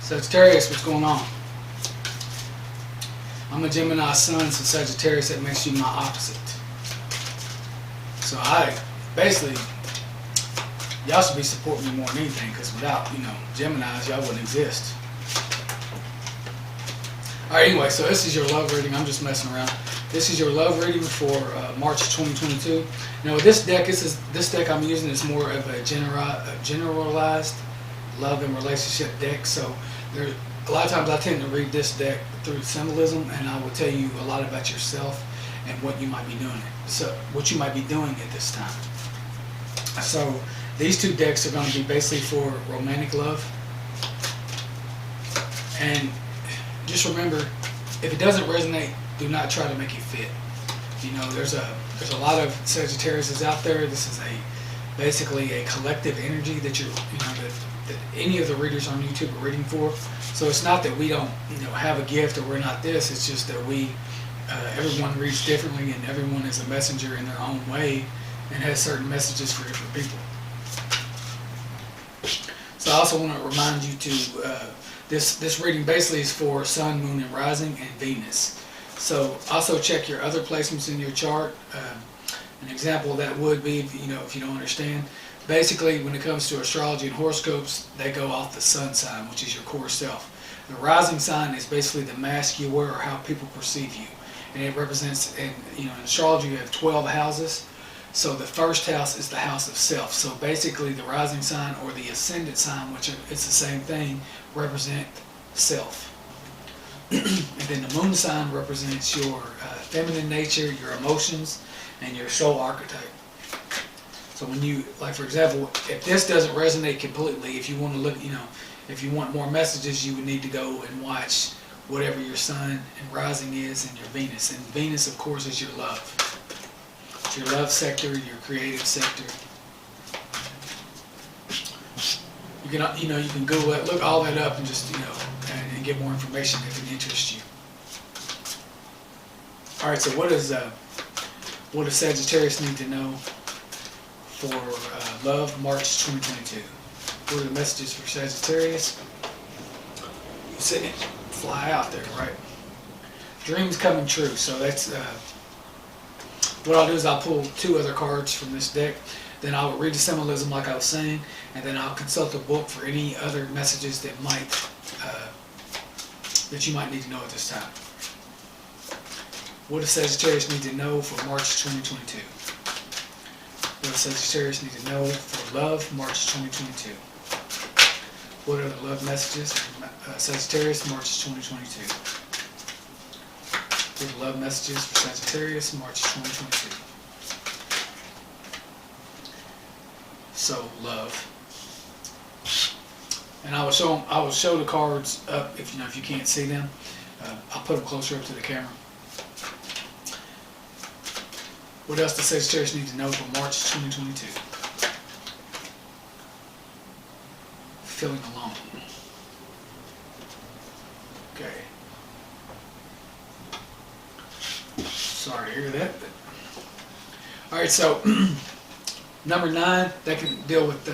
Sagittarius, what's going on? I'm a Gemini Sun, so Sagittarius, that makes you my opposite. So basically, y'all should be supporting me more than anything, because without, Geminis, y'all wouldn't exist. Alright, anyway, so this is your love reading. I'm just messing around. This is your love reading for March 2022. Now, with this deck I'm using is more of a generalized love and relationship deck. So a lot of times I tend to read this deck through symbolism, and I will tell you a lot about yourself and what you might be doing. So what you might be doing at this time. So these two decks are going to be basically for romantic love. And just remember, if it doesn't resonate, do not try to make it fit. There's a lot of Sagittariuses out there. This is basically a collective energy that that any of the readers on YouTube are reading for. So it's not that we don't have a gift or we're not this. It's just that everyone reads differently, and everyone is a messenger in their own way and has certain messages for different people. So I also want to remind you this reading basically is for Sun, Moon, and Rising, and Venus. So also check your other placements in your chart. An example of that would be, if you don't understand, basically when it comes to astrology and horoscopes, they go off the Sun sign, which is your core self. The rising sign is basically the mask you wear or how people perceive you. And it represents, in astrology you have 12 houses. So the first house is the house of self. So basically the rising sign or the ascendant sign, which it's the same thing, represent self. And then the moon sign represents your feminine nature, your emotions, and your soul archetype. So when you, like for example, if this doesn't resonate completely, if you want to look, if you want more messages, you would need to go and watch whatever your sun and rising is and your Venus. And Venus, of course, is your love. It's your love sector, your creative sector. You can Google it, look all that up, and just and get more information if it interests you. All right, so what does Sagittarius need to know for love, March 2022? What are the messages for Sagittarius? You see it fly out there, right? Dreams coming true. So that's what I'll do is I'll pull two other cards from this deck. Then I'll read the symbolism like I was saying, and then I'll consult a book for any other messages that that you might need to know at this time. What does Sagittarius need to know for March 2022? What does Sagittarius need to know for love, March 2022? What are the love messages for Sagittarius, March 2022? What are the love messages for Sagittarius, March 2022? So love, and I will show the cards up if you can't see them. I'll put them closer up to the camera. What else does Sagittarius need to know for March 2022? Feeling alone. Okay. Sorry to hear that. All right, so. Number 9, that can deal with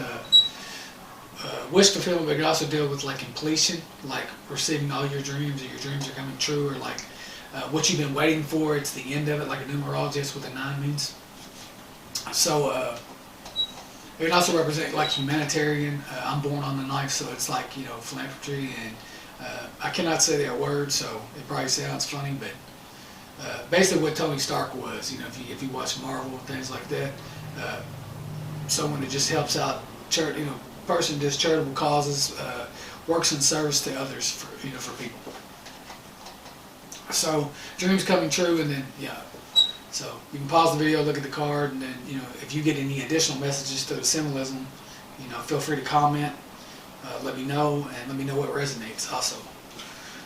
wish fulfillment, but it can also deal with like completion, like receiving all your dreams, or your dreams are coming true, or like what you've been waiting for. It's the end of it, like a numerologist what the 9 means. So it can also represent like humanitarian. I'm born on the 9th, so it's like philanthropy, and I cannot say that word, so it probably sounds funny, but basically what Tony Stark was. If you watch Marvel and things like that. Someone that just helps out, person does charitable causes, works in service to others for people. So dreams coming true, and then so you can pause the video, look at the card, and then if you get any additional messages to the symbolism, feel free to comment, let me know, and let me know what resonates also.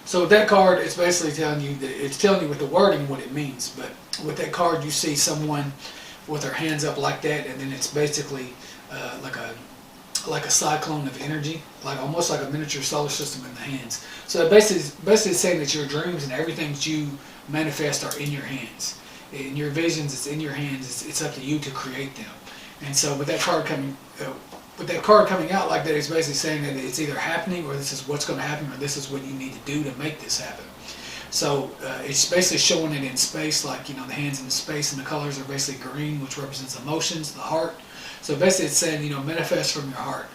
So with that card, it's basically telling you with the wording what it means, but with that card you see someone with their hands up like that, and then it's basically like a cyclone of energy, like almost like a miniature solar system in the hands. So basically saying that your dreams and everything that you manifest are in your hands. In your visions, it's in your hands. It's up to you to create them. And so with that card coming, with that card coming out like that, it's basically saying that it's either happening, or this is what's going to happen, or this is what you need to do to make this happen. So it's basically showing it in space, like, you know, the hands in the space, and the colors are basically green, which represents emotions, the heart. So basically it's saying, you know, manifest from your heart.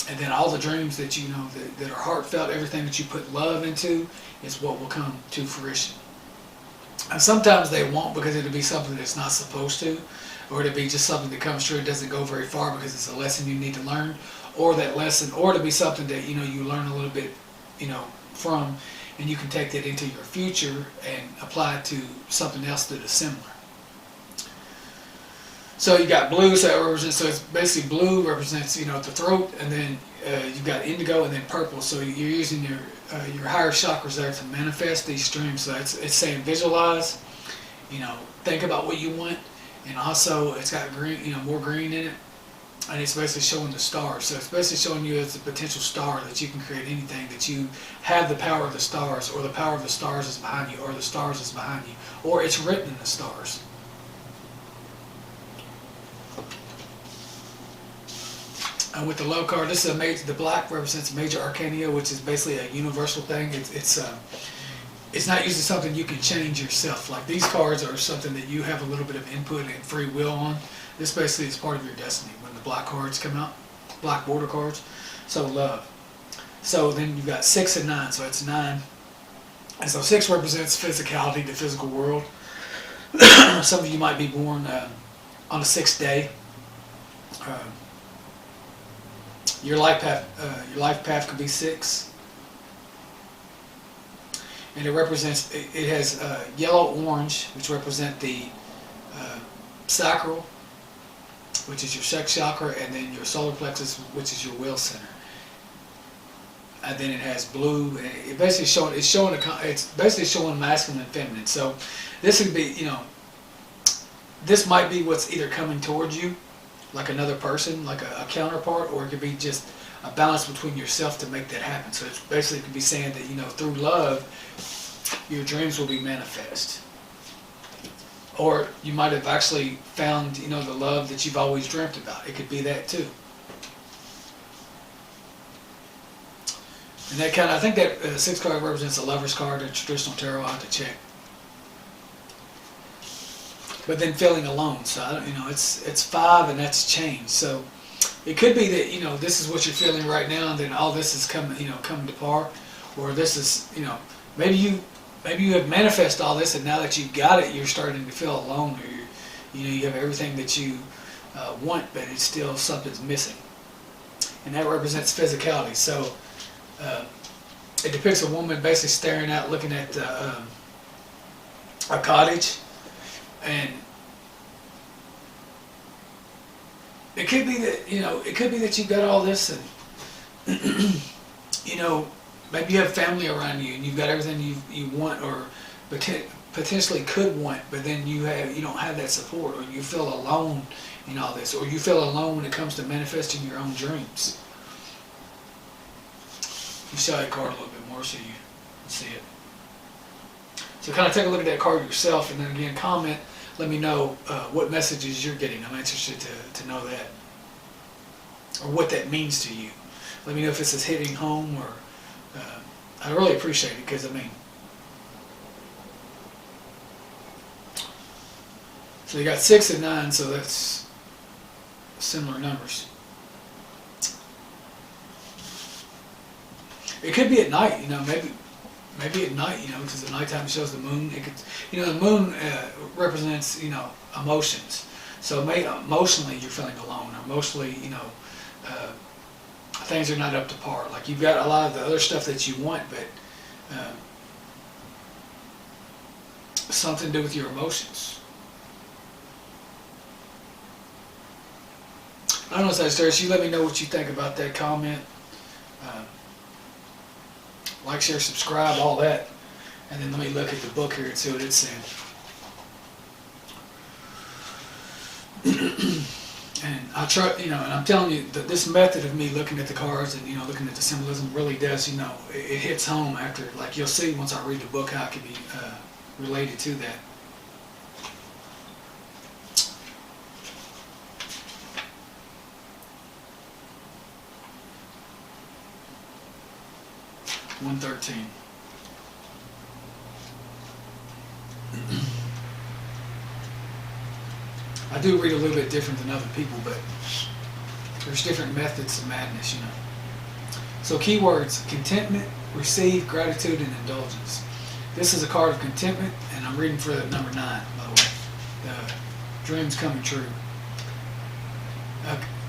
And then all the dreams that you know that are heartfelt, everything that you put love into is what will come to fruition. And sometimes they won't, because it'll be something that's not supposed to, or it'll be just something that comes true and doesn't go very far because it's a lesson you need to learn, or that lesson, or it'll be something that, you know, you learn a little bit, you know, from, and you can take that into your future and apply it to something else that is similar. So you got blue, so it represents, so it's basically blue represents, you know, the throat, and then you've got indigo, and then purple. So you're using your higher chakras there to manifest these dreams. So it's saying visualize, you know, think about what you want, and also it's got green, you know, more green in it, and it's basically showing the stars. So it's basically showing you as a potential star that you can create anything, that you have the power of the stars, or the power of the stars is behind you, or the stars is behind you, or it's written in the stars. And with the love card, this is the black represents major arcana, which is basically a universal thing. It's not usually something you can change yourself. Like these cards are something that you have a little bit of input and free will on. This basically is part of your destiny when the black cards come out, black border cards. So love. So then you've got 6 and 9, so it's 9. And so 6 represents physicality, the physical world. Some of you might be born on the 6th day. Your life path could be 6, and it represents. It has yellow, orange, which represent the sacral, which is your sex chakra, and then your solar plexus, which is your will center. And then it has blue. And it basically it's basically showing masculine and feminine. So this would be, you know, this might be what's either coming towards you, like another person, like a counterpart, or it could be just a balance between yourself to make that happen. So it's basically could be saying that, you know, through love, your dreams will be manifest. Or you might have actually found, you know, the love that you've always dreamt about. It could be that too. And that kind of, I think that 6 card represents a lover's card, a traditional tarot. I'll have to check. But then feeling alone, so I don't, you know, it's 5, and that's change. So it could be that, you know, this is what you're feeling right now, and then all this is coming, you know, coming to par, or this is, you know, maybe you have manifested all this, and now that you've got it, you're starting to feel alone, or you have everything that you want, but it's still something's missing, and that represents physicality. So it depicts a woman basically staring out, looking at a cottage. And it could be that, you know, it could be that you've got all this, and you know, maybe you have family around you, and you've got everything you want, or potentially could want, but then you don't have that support, or you feel alone in all this, or you feel alone when it comes to manifesting your own dreams. You show that card a little bit more so you can see it. So kind of take a look at that card yourself, and then again comment. Let me know what messages you're getting. I'm interested to know that, or what that means to you. Let me know if this is hitting home, or I really appreciate it, because I mean, so you got 6 and 9, so that's similar numbers. It could be at night, you know, maybe at night, you know, because the nighttime shows the moon. It could, you know, the moon represents, you know, emotions. So emotionally you're feeling alone, or emotionally, you know, things are not up to par. Like you've got a lot of the other stuff that you want, but something to do with your emotions. I don't know, Sagittarius, you let me know what you think about that comment. Like, share, subscribe, all that. And then let me look at the book here and see what it's saying. And I try, you know, and I'm telling you that this method of me looking at the cards and, you know, looking at the symbolism really does, you know, it hits home after, like you'll see once I read the book how it can be related to that. 113. I do read a little bit different than other people, but there's different methods of madness, you know. So keywords: contentment, receive, gratitude, and indulgence. This is a card of contentment, and I'm reading for number 9, by the way. The dreams coming true.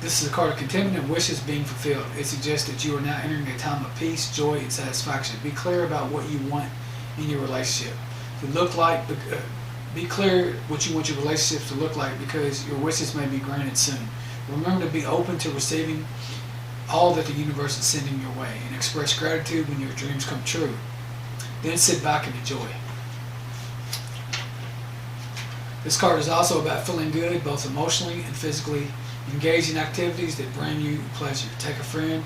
This is a card of contentment and wishes being fulfilled. It suggests that you are now entering a time of peace, joy, and satisfaction. Be clear about what you want in your relationship. Be clear what you want your relationships to look like, because your wishes may be granted soon. Remember to be open to receiving all that the universe is sending your way, and express gratitude when your dreams come true. Then sit back and enjoy. This card is also about feeling good, both emotionally and physically. Engage in activities that bring you pleasure. Take a friend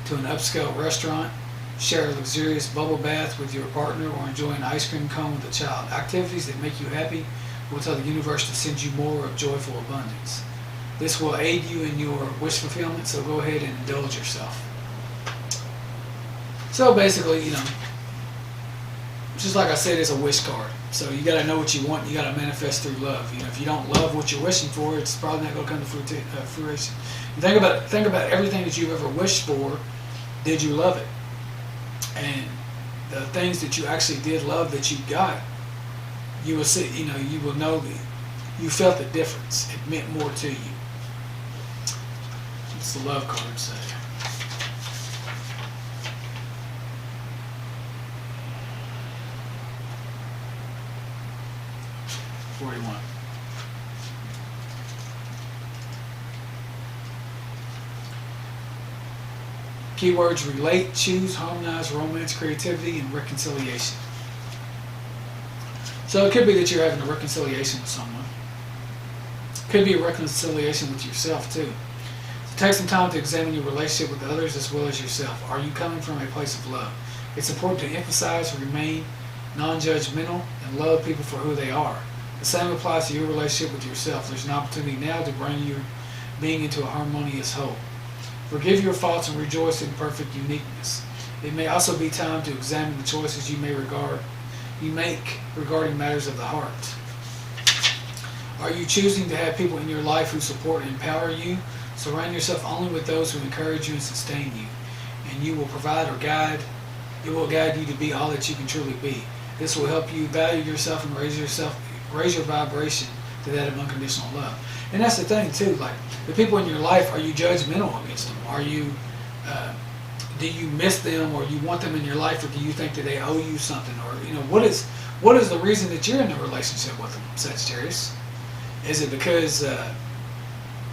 to an upscale restaurant, share a luxurious bubble bath with your partner, or enjoy an ice cream cone with a child. Activities that make you happy will tell the universe to send you more of joyful abundance. This will aid you in your wish fulfillment, so go ahead and indulge yourself. So basically, you know, just like I said, it's a wish card. So you got to know what you want. You got to manifest through love. You know, if you don't love what you're wishing for, it's probably not going to come to fruition. And think about it. Think about everything that you've ever wished for. Did you love it? And the things that you actually did love that you got, you will see. You know, you will know that you felt the difference. It meant more to you. What's the love card say? Keywords: relate, choose, harmonize, romance, creativity, and reconciliation. So it could be that you're having a reconciliation with someone. It could be a reconciliation with yourself too. So take some time to examine your relationship with others as well as yourself. Are you coming from a place of love? It's important to emphasize, remain non-judgmental, and love people for who they are. The same applies to your relationship with yourself. There's an opportunity now to bring your being into a harmonious whole. Forgive your faults and rejoice in perfect uniqueness. It may also be time to examine the choices you make regarding matters of the heart. Are you choosing to have people in your life who support and empower you? Surround yourself only with those who encourage you and sustain you, and you will provide or guide. It will guide you to be all that you can truly be. This will help you value yourself and raise your vibration to that of unconditional love. And that's the thing too, like the people in your life, are you judgmental against them? Are you, do you miss them, or you want them in your life, or do you think that they owe you something? Or, you know, what is the reason that you're in a relationship with them, Sagittarius? Is it because,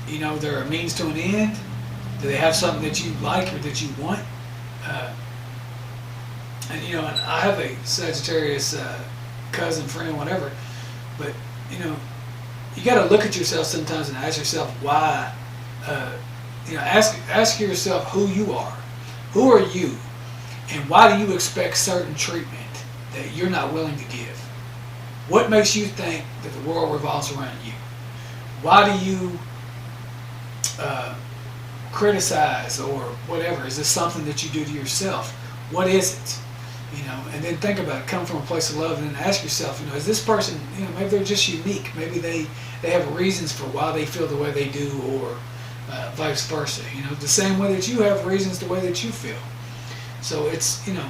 you know, they're a means to an end? Do they have something that you like or that you want? And, you know, and I have a Sagittarius cousin, friend, whatever, but, you know, you got to look at yourself sometimes and ask yourself why. You know, ask yourself who you are. Who are you, and why do you expect certain treatment that you're not willing to give? What makes you think that the world revolves around you? Why do you criticize or whatever? Is this something that you do to yourself? What is it? You know, and then think about it. Come from a place of love, and then ask yourself, you know, is this person, you know, maybe they're just unique. Maybe they have reasons for why they feel the way they do, or vice versa. You know, the same way that you have reasons the way that you feel. So it's, you know,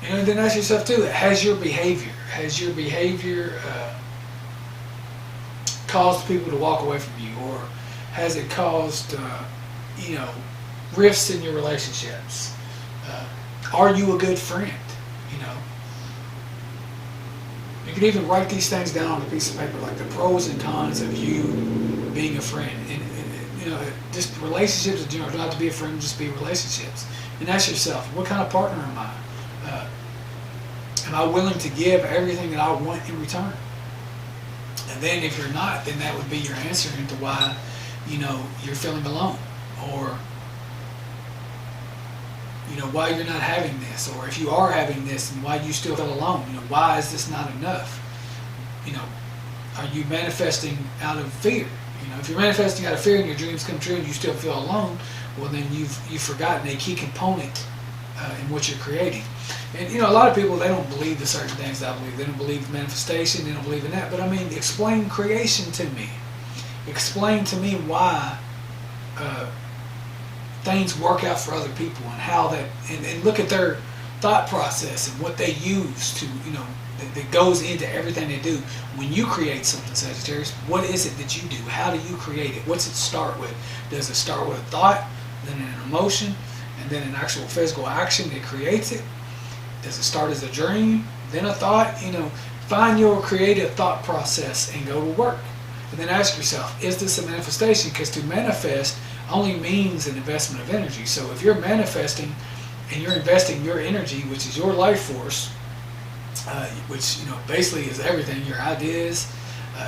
and then ask yourself too, has your behavior caused people to walk away from you, or has it caused, you know, rifts in your relationships? Are you a good friend? You know, you can even write these things down on a piece of paper, like the pros and cons of you being a friend. And you know, just relationships in general. Don't have to be a friend, just be relationships. And ask yourself, what kind of partner am I? Am I willing to give everything that I want in return? And then if you're not, then that would be your answer into why, you know, you're feeling alone, or, you know, why you're not having this, or if you are having this, and why you still feel alone. You know, why is this not enough? You know, are you manifesting out of fear? You know, if you're manifesting out of fear and your dreams come true and you still feel alone, well then you've forgotten a key component in what you're creating. And a lot of people, they don't believe the certain things I believe. They don't believe in manifestation. They don't believe in that. But I mean, explain creation to me. Explain to me why things work out for other people and how that, and look at their thought process and what they use to, that goes into everything they do. When you create something, Sagittarius, what is it that you do? How do you create it? What's it start with? Does it start with a thought, then an emotion, and then an actual physical action that creates it? Does it start as a dream, then a thought? Find your creative thought process and go to work. And then ask yourself, is this a manifestation? Because to manifest only means an investment of energy. So if you're manifesting and you're investing your energy, which is your life force, which basically is everything, your ideas,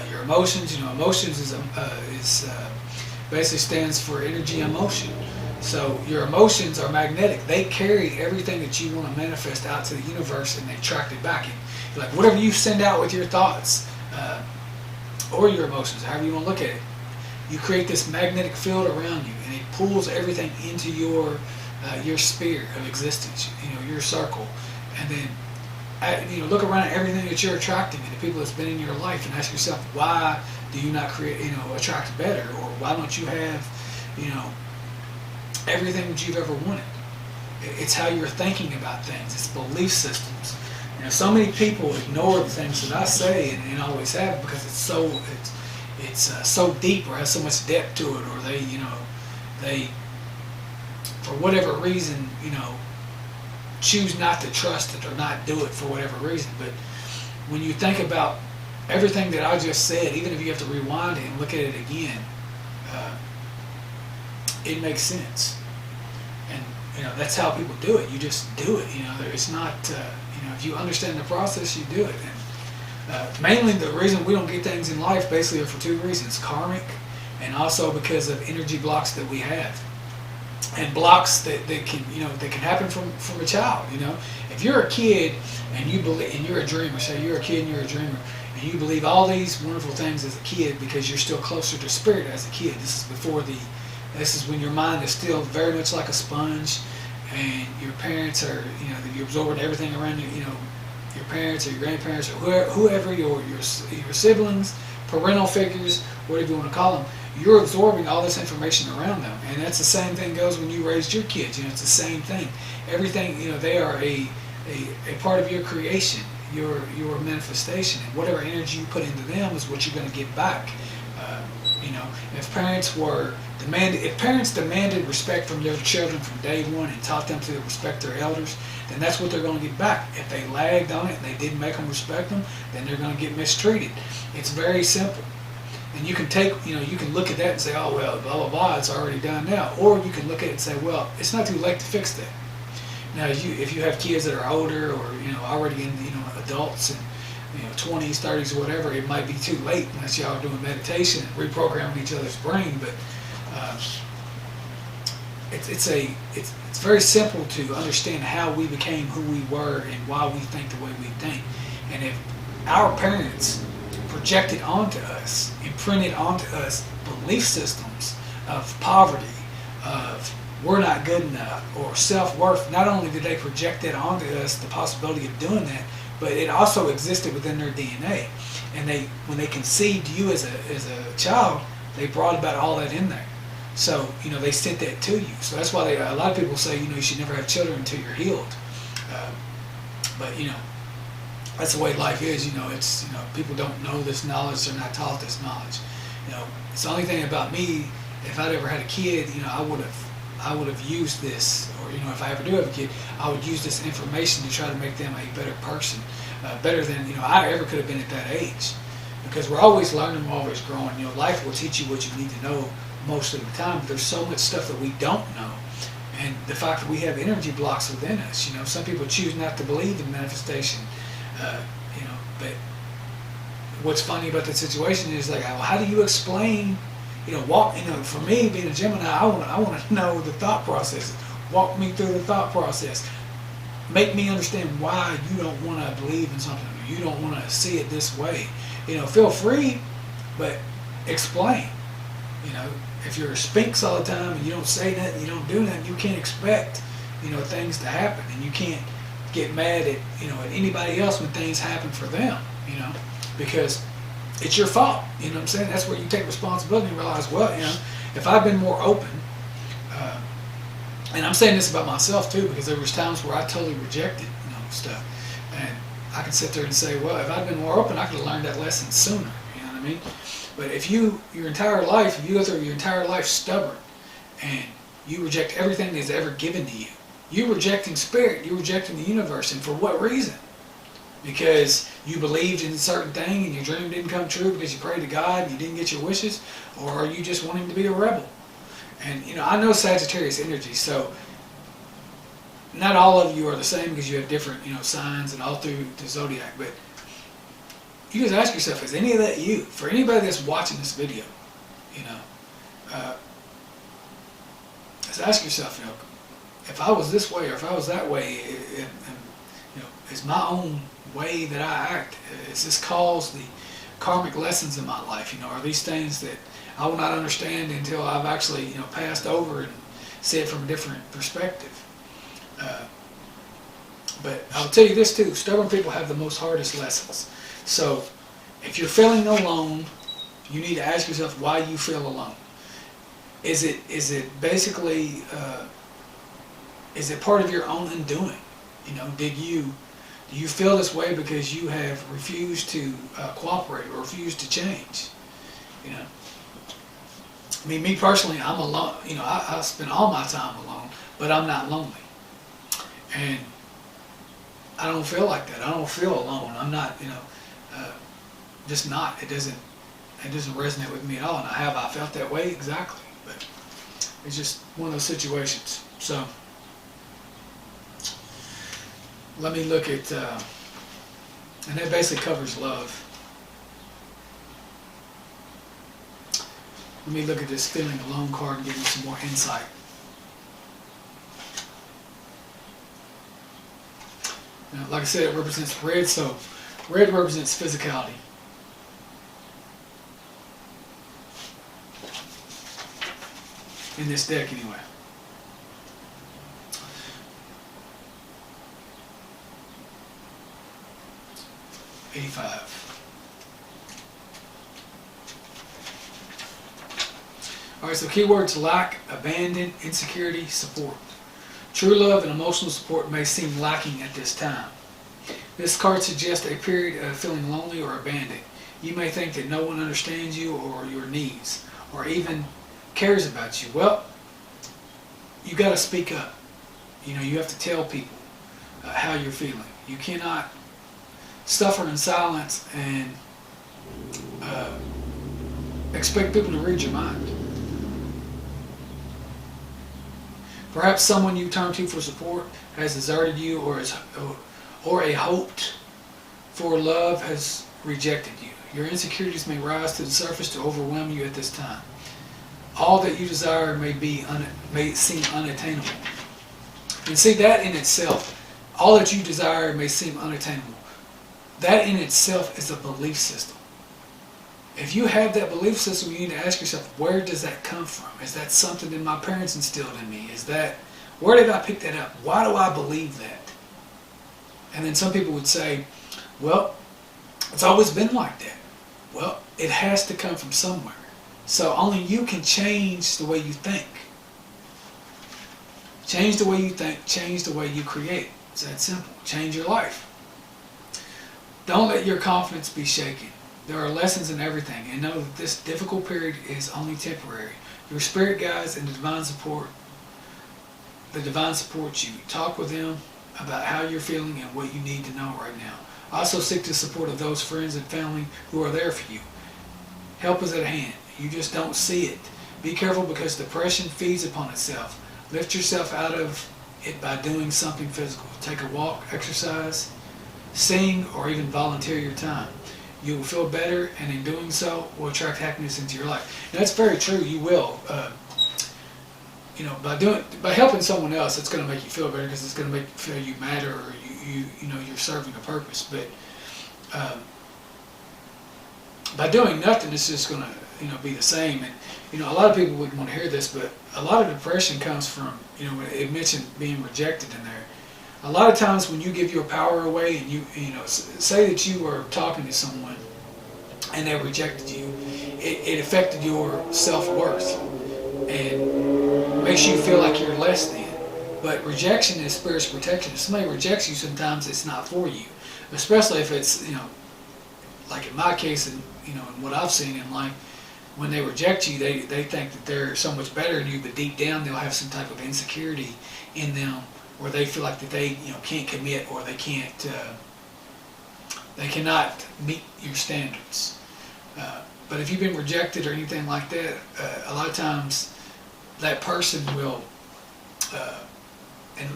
your emotions. Emotions is basically stands for energy and motion. So your emotions are magnetic. They carry everything that you want to manifest out to the universe, and they attract it back. And like whatever you send out with your thoughts or your emotions, however you want to look at it, you create this magnetic field around you, and it pulls everything into your sphere of existence, your circle. And then look around at everything that you're attracting and the people that's been in your life, and ask yourself, why do you not attract better, or why don't you have everything that you've ever wanted? It's how you're thinking about things. It's belief systems. So many people ignore the things that I say and always have, because it's so deep, or has so much depth to it, or they for whatever reason choose not to trust it or not do it for whatever reason. But when you think about everything that I just said, even if you have to rewind it and look at it again, it makes sense. And that's how people do it. You just do it. It's not if you understand the process, you do it. And mainly the reason we don't get things in life basically are for two reasons: karmic, and also because of energy blocks that we have. And blocks that can happen from a child. If you're a kid and you believe, and you're a dreamer, say you're a kid and you're a dreamer, and you believe all these wonderful things as a kid because you're still closer to spirit as a kid. This is when your mind is still very much like a sponge, and your parents are, you're absorbing everything around you. Your parents or your grandparents or whoever your siblings, parental figures, whatever you want to call them. You're absorbing all this information around them, and that's the same thing goes when you raised your kids. It's the same thing. Everything, they are a part of your creation, your manifestation, and whatever energy you put into them is what you're going to get back. If parents demanded respect from their children from day one and taught them to respect their elders, then that's what they're going to get back. If they lagged on it and they didn't make them respect them, then they're going to get mistreated. It's very simple. And you can you can look at that and say, oh, well, blah, blah, blah, it's already done now. Or you can look at it and say, well, it's not too late to fix that. Now, if you have kids that are older or, already in, adults and, 20s, 30s, or whatever, it might be too late unless y'all are doing meditation and reprogramming each other's brain. But it's very simple to understand how we became who we were and why we think the way we think. And if our parents projected onto us, imprinted onto us belief systems of poverty, of we're not good enough, or self-worth, not only did they project that onto us, the possibility of doing that, but it also existed within their DNA. And when they conceived you as a child, they brought about all that in there. So, they sent that to you. So that's why a lot of people say, you should never have children until you're healed. But that's the way life is. It's people don't know this knowledge; they're not taught this knowledge. It's the only thing about me. If I'd ever had a kid, I would have used this, or if I ever do have a kid, I would use this information to try to make them a better person, better than I ever could have been at that age. Because we're always learning, we're always growing. Life will teach you what you need to know most of the time. But there's so much stuff that we don't know. And the fact that we have energy blocks within us, some people choose not to believe in manifestation, but what's funny about the situation is like, how do you explain, for me being a Gemini, I want to know the thought process. Walk me through the thought process. Make me understand why you don't want to believe in something. You don't want to see it this way. Feel free, but explain. If you're a sphinx all the time and you don't say nothing, you don't do nothing, you can't expect, things to happen, and you can't get mad at at anybody else when things happen for them, because it's your fault. You know what I'm saying? That's where you take responsibility and realize, well, if I've been more open, and I'm saying this about myself too, because there was times where I totally rejected stuff, and I can sit there and say, well, if I'd been more open, I could have learned that lesson sooner. You know what I mean? But if you go through your entire life stubborn, and you reject everything that's ever given to you, you're rejecting spirit, you're rejecting the universe, and for what reason? Because you believed in a certain thing and your dream didn't come true because you prayed to God and you didn't get your wishes, or are you just wanting to be a rebel? And I know Sagittarius energy, so not all of you are the same because you have different signs and all through the zodiac, but you just ask yourself, is any of that you? For anybody that's watching this video, just ask yourself, if I was this way or if I was that way, is my own way that I act, is this cause the karmic lessons in my life? Are these things that I will not understand until I've actually passed over and see it from a different perspective? But I'll tell you this too, stubborn people have the most hardest lessons. So if you're feeling alone, you need to ask yourself why you feel alone. Is it basically is it part of your own undoing? Do you feel this way because you have refused to cooperate or refused to change? I mean, me personally, I'm alone. I spend all my time alone, but I'm not lonely, and I don't feel like that. I don't feel alone. I'm not, just not. It doesn't resonate with me at all. And I felt that way? Exactly. But it's just one of those situations. So let me look at, and that basically covers love. Let me look at this feeling alone card and give you some more insight. Now, like I said, it represents red, so red represents physicality. In this deck, anyway. $85. Alright, so keywords: lack, abandon, insecurity, support. True love and emotional support may seem lacking at this time. This card suggests a period of feeling lonely or abandoned. You may think that no one understands you or your needs, or even cares about you. Well, you got to speak up. You have to tell people how you're feeling. You cannot suffer in silence and expect people to read your mind. Perhaps someone you turn to for support has deserted you, or a hoped for love has rejected you. Your insecurities may rise to the surface to overwhelm you at this time. All that you desire may seem unattainable. And see, that in itself, all that you desire may seem unattainable. That in itself is a belief system. If you have that belief system, you need to ask yourself, where does that come from? Is that something that my parents instilled in me? Where did I pick that up? Why do I believe that? And then some people would say, well, it's always been like that. Well, it has to come from somewhere. So only you can change the way you think. Change the way you think, change the way you create. It's that simple. Change your life. Don't let your confidence be shaken. There are lessons in everything, and know that this difficult period is only temporary. Your spirit guides and the divine supports you. Talk with them about how you're feeling and what you need to know right now. Also seek the support of those friends and family who are there for you. Help is at hand. You just don't see it. Be careful because depression feeds upon itself. Lift yourself out of it by doing something physical. Take a walk, exercise, sing, or even volunteer your time. You will feel better, and in doing so, will attract happiness into your life. And that's very true. You will. By helping someone else, it's going to make you feel better because it's going to make you feel you matter, or you're serving a purpose. But by doing nothing, it's just going to be the same. And a lot of people wouldn't want to hear this, but a lot of depression comes from, it mentioned being rejected in there. A lot of times when you give your power away, and say that you were talking to someone and they rejected you, it affected your self-worth and makes you feel like you're less than. But rejection is spirit's protection. If somebody rejects you, sometimes it's not for you, especially if it's, like in my case, and and what I've seen in life, when they reject you, they think that they're so much better than you, but deep down they'll have some type of insecurity in them, where they feel like that they can't commit, or they cannot meet your standards. But if you've been rejected or anything like that, a lot of times that person will,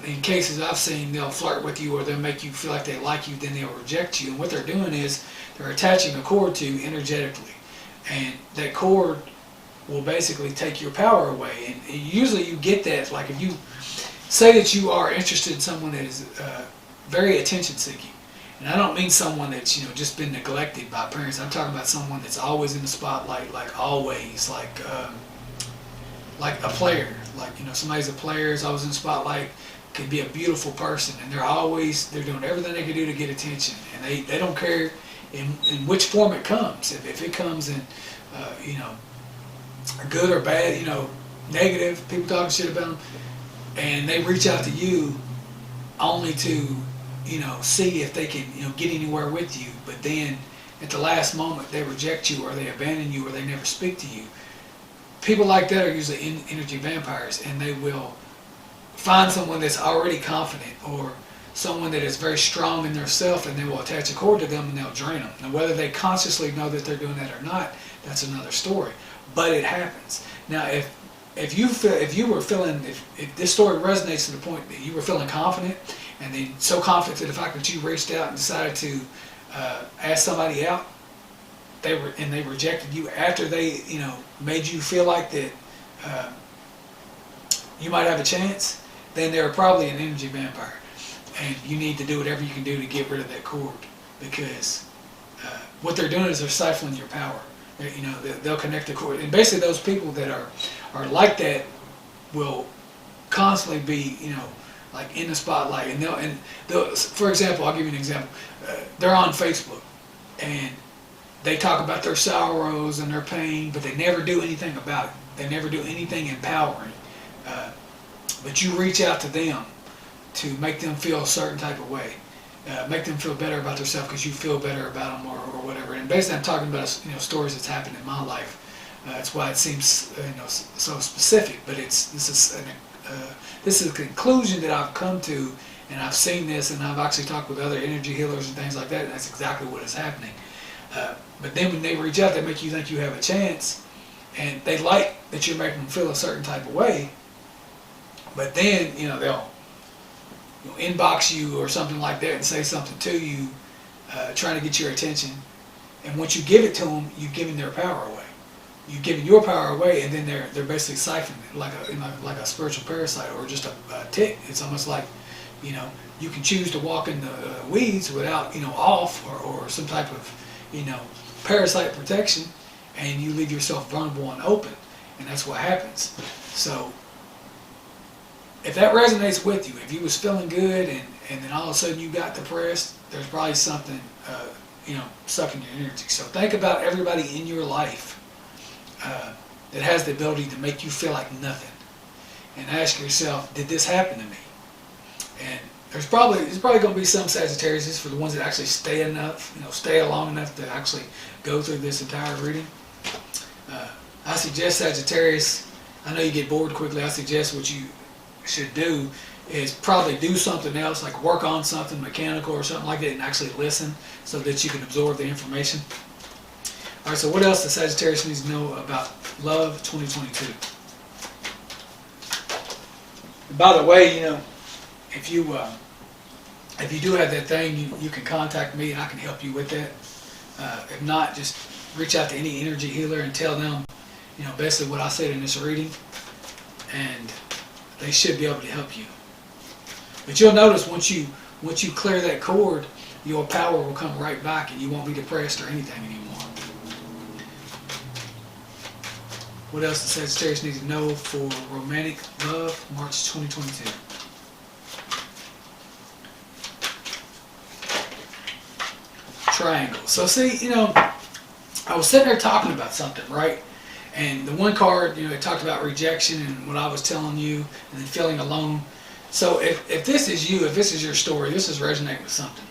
in cases I've seen, they'll flirt with you, or they'll make you feel like they like you, then they'll reject you. And what they're doing is they're attaching a cord to you energetically. And that cord will basically take your power away. And usually you get that, like if you say that you are interested in someone that is very attention seeking. And I don't mean someone that's just been neglected by parents. I'm talking about someone that's always in the spotlight, like always, like a player. Like somebody's a player, is always in the spotlight. Could be a beautiful person, and they're doing everything they can do to get attention, and they don't care in which form it comes. If it comes in good or bad, negative, people talking shit about them, and they reach out to you only to see if they can get anywhere with you, but then at the last moment they reject you, or they abandon you, or they never speak to you. People like that are usually energy vampires, and they will find someone that's already confident, or someone that is very strong in their self, and they will attach a cord to them and they'll drain them. Now, whether they consciously know that they're doing that or not, that's another story. But it happens. Now, if this story resonates to the point that you were feeling confident, and then so confident to the fact that you reached out and decided to ask somebody out, they rejected you after they made you feel like that you might have a chance, then they're probably an energy vampire, and you need to do whatever you can do to get rid of that cord, because what they're doing is they're stifling your power. They'll connect the cord, and basically those people that are like that will constantly be like in the spotlight, and they'll for example, I'll give you an example. They're on Facebook, and they talk about their sorrows and their pain, but they never do anything about it. They never do anything empowering. But you reach out to them to make them feel a certain type of way, make them feel better about themselves because you feel better about them, or whatever. And basically, I'm talking about stories that's happened in my life. That's why it seems so specific. But this is a conclusion that I've come to, and I've seen this, and I've actually talked with other energy healers and things like that, and that's exactly what is happening. But then when they reach out, they make you think you have a chance, and they like that you're making them feel a certain type of way. But then they'll inbox you or something like that and say something to you, trying to get your attention. And once you give it to them, you've given their power away. You've given your power away, and then they're basically siphoning it like a spiritual parasite, or just a tick. It's almost like you can choose to walk in the weeds without off, or some type of parasite protection, and you leave yourself vulnerable and open, and that's what happens. So if that resonates with you, if you was feeling good and then all of a sudden you got depressed, there's probably something sucking your energy. So think about everybody in your life that has the ability to make you feel like nothing, and ask yourself, did this happen to me? And there's probably going to be some Sagittarius for the ones that actually stay long enough to actually go through this entire reading. I suggest Sagittarius, I know you get bored quickly, I suggest what you should do is probably do something else, like work on something mechanical or something like that, and actually listen so that you can absorb the information. Alright, so what else does Sagittarius needs to know about love 2022? And by the way, if you do have that thing, you can contact me and I can help you with that. If not, just reach out to any energy healer and tell them, basically what I said in this reading, and they should be able to help you. But you'll notice once you clear that cord, your power will come right back, and you won't be depressed or anything anymore. What else does Sagittarius need to know for romantic love, March 2022? Triangle. So see, you know, I was sitting there talking about something, right? And the one card, you know, it talked about rejection and what I was telling you, and then feeling alone. So if this is you, if this is your story, this is resonating with something.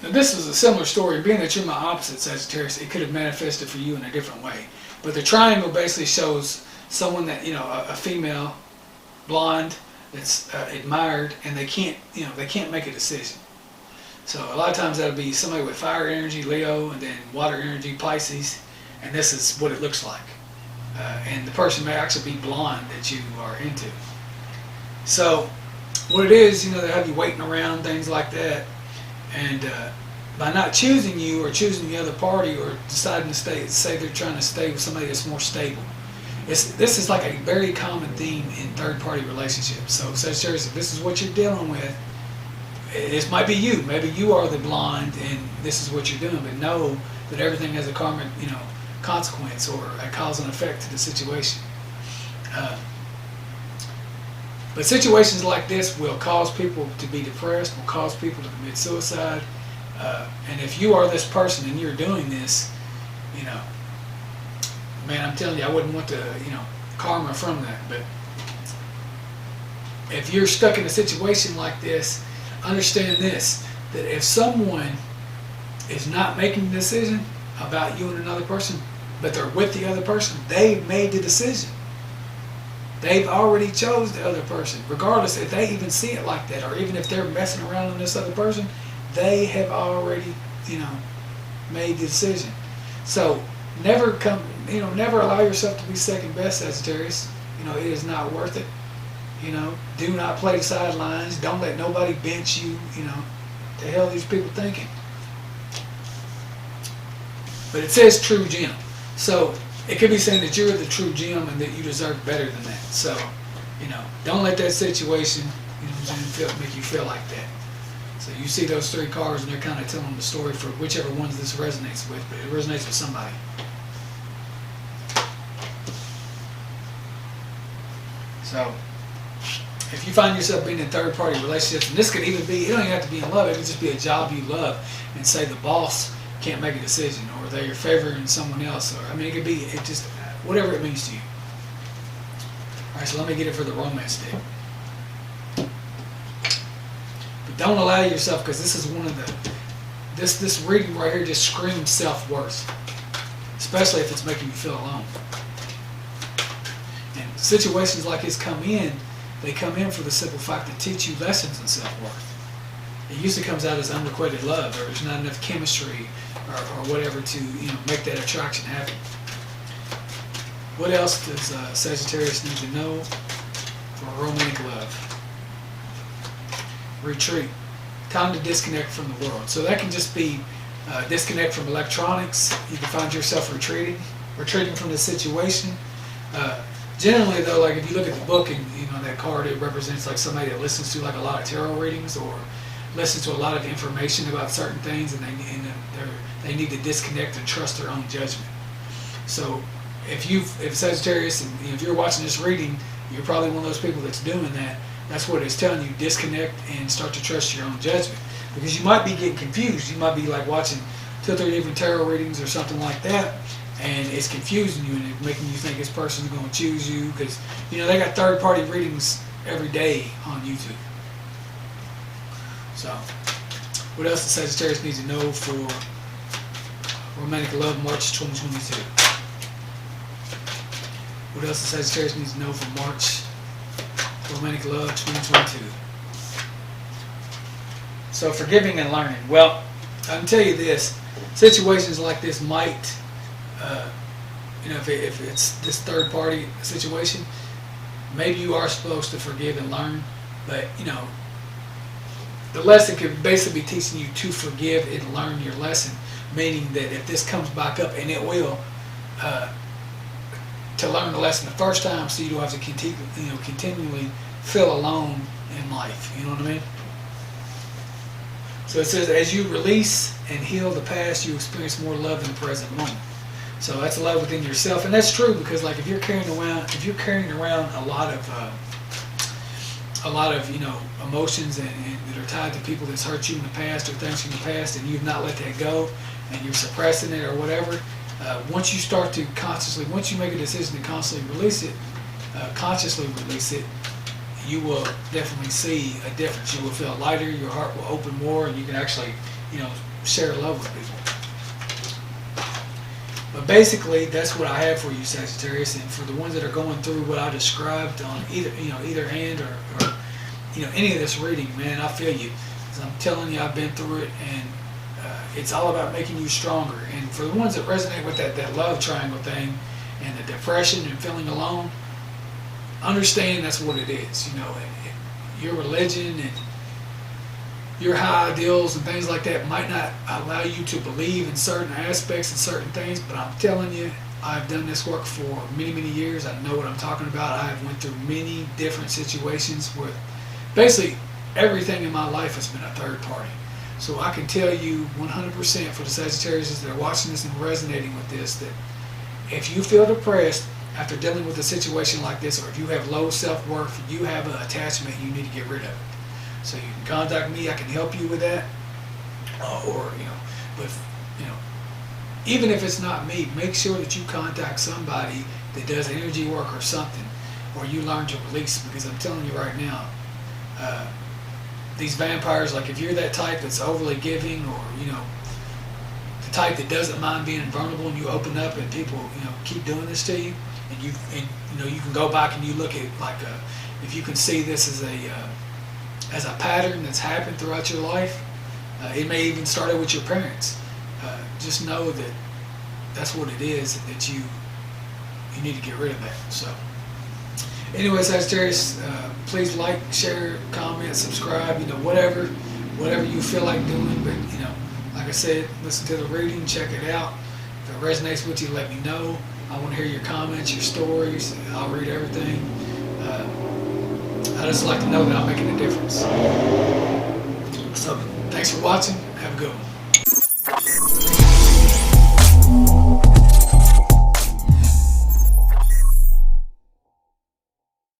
Now this is a similar story. Being that you're my opposite, Sagittarius, it could have manifested for you in a different way. But the triangle basically shows someone that, you know, a female, blonde, that's admired, and they can't, you know, they can't make a decision. So a lot of times that'll be somebody with fire energy, Leo, and then water energy, Pisces, and this is what it looks like. And the person may actually be blonde that you are into. So what it is, you know, they have you waiting around, things like that, and by not choosing you or choosing the other party or deciding to stay, say they're trying to stay with somebody that's more stable. This is like a very common theme in third-party relationships. So Sagittarius, if this is what you're dealing with, this might be you. Maybe you are the blonde and this is what you're doing, but know that everything has a karmic, you know, consequence or a cause and effect to the situation. But situations like this will cause people to be depressed, will cause people to commit suicide. And if you are this person and you're doing this, you know, man, I'm telling you, I wouldn't want the, you know, karma from that. But if you're stuck in a situation like this, understand this, that if someone is not making a decision about you and another person, but they're with the other person, they've made the decision. They've already chose the other person. Regardless if they even see it like that, or even if they're messing around with this other person, they have already, you know, made the decision. So never allow yourself to be second best, Sagittarius. You know, it is not worth it. You know, do not play the sidelines. Don't let nobody bench you. You know, the hell are these people thinking? But it says true gem. So it could be saying that you're the true gem and that you deserve better than that. So, you know, don't let that situation, you know, make you feel like that. So you see those three cards and they're kind of telling the story for whichever ones this resonates with, but it resonates with somebody. So if you find yourself being in third-party relationships, and this could even be, it don't even have to be in love, it could just be a job you love, and say the boss can't make a decision, or they're favoring someone else, or I mean, it could be, it just, whatever it means to you. All right, so let me get it for the romance deck. But don't allow yourself, because this is one of the, this reading right here just screams self-worth, especially if it's making you feel alone. And situations like this come in, they come in for the simple fact to teach you lessons in self-worth. It usually comes out as unrequited love, or there's not enough chemistry, or whatever to, you know, make that attraction happen. What else does Sagittarius need to know for romantic love? Retreat. Time to disconnect from the world. So that can just be disconnect from electronics. You can find yourself retreating from the situation. Generally though, like if you look at the book and you know that card, it represents like somebody that listens to like a lot of tarot readings or listens to a lot of information about certain things, and they need to disconnect and trust their own judgment. So if Sagittarius, and if you're watching this reading, you're probably one of those people that's doing that. That's what it's telling you: disconnect and start to trust your own judgment, because you might be getting confused. You might be like watching 2 or 3 different tarot readings or something like that, and it's confusing you and it's making you think this person's going to choose you, because you know they got third-party readings every day on YouTube. So, what else does Sagittarius need to know for romantic love, March 2022? What else does Sagittarius need to know for March romantic love 2022? So, forgiving and learning. Well, I can tell you this: situations like this might, you know, if it's this third-party situation, maybe you are supposed to forgive and learn, but you know. The lesson could basically be teaching you to forgive and learn your lesson, meaning that if this comes back up, and it will, to learn the lesson the first time, so you don't have to continually feel alone in life. You know what I mean? So it says, as you release and heal the past, you experience more love in the present moment. So that's love within yourself, and that's true because like if you're carrying around a lot of emotions and that are tied to people that's hurt you in the past or things from the past, and you've not let that go, and you're suppressing it or whatever. Once you start to once you make a decision to constantly release it, consciously release it, you will definitely see a difference. You will feel lighter. Your heart will open more, and you can actually share love with people. But basically, that's what I have for you, Sagittarius, and for the ones that are going through what I described on either hand or any of this reading, man, I feel you. 'Cause I'm telling you, I've been through it, and it's all about making you stronger. And for the ones that resonate with that love triangle thing and the depression and feeling alone, understand that's what it is. And your religion and your high ideals and things like that might not allow you to believe in certain aspects and certain things, but I'm telling you, I've done this work for many, many years. I know what I'm talking about. I've went through many different situations where basically everything in my life has been a third party. So I can tell you 100% for the Sagittarius that are watching this and resonating with this, that if you feel depressed after dealing with a situation like this, or if you have low self-worth, you have an attachment, you need to get rid of it. So you can contact me. I can help you with that. But even if it's not me, make sure that you contact somebody that does energy work or something, or you learn to release. Because I'm telling you right now, these vampires, like if you're that type that's overly giving, or the type that doesn't mind being vulnerable, and you open up and people keep doing this to you, and you can go back and you look at if you can see this as a pattern that's happened throughout your life. It may even start with your parents. Just know that that's what it is, and that you need to get rid of that. So anyway, Sagittarius, please like, share, comment, subscribe, whatever you feel like doing. But like I said, listen to the reading, check it out. If it resonates with you, let me know. I want to hear your comments, your stories. I'll read everything. I just like to know that I'm making a difference. So thanks for watching. Have a good one.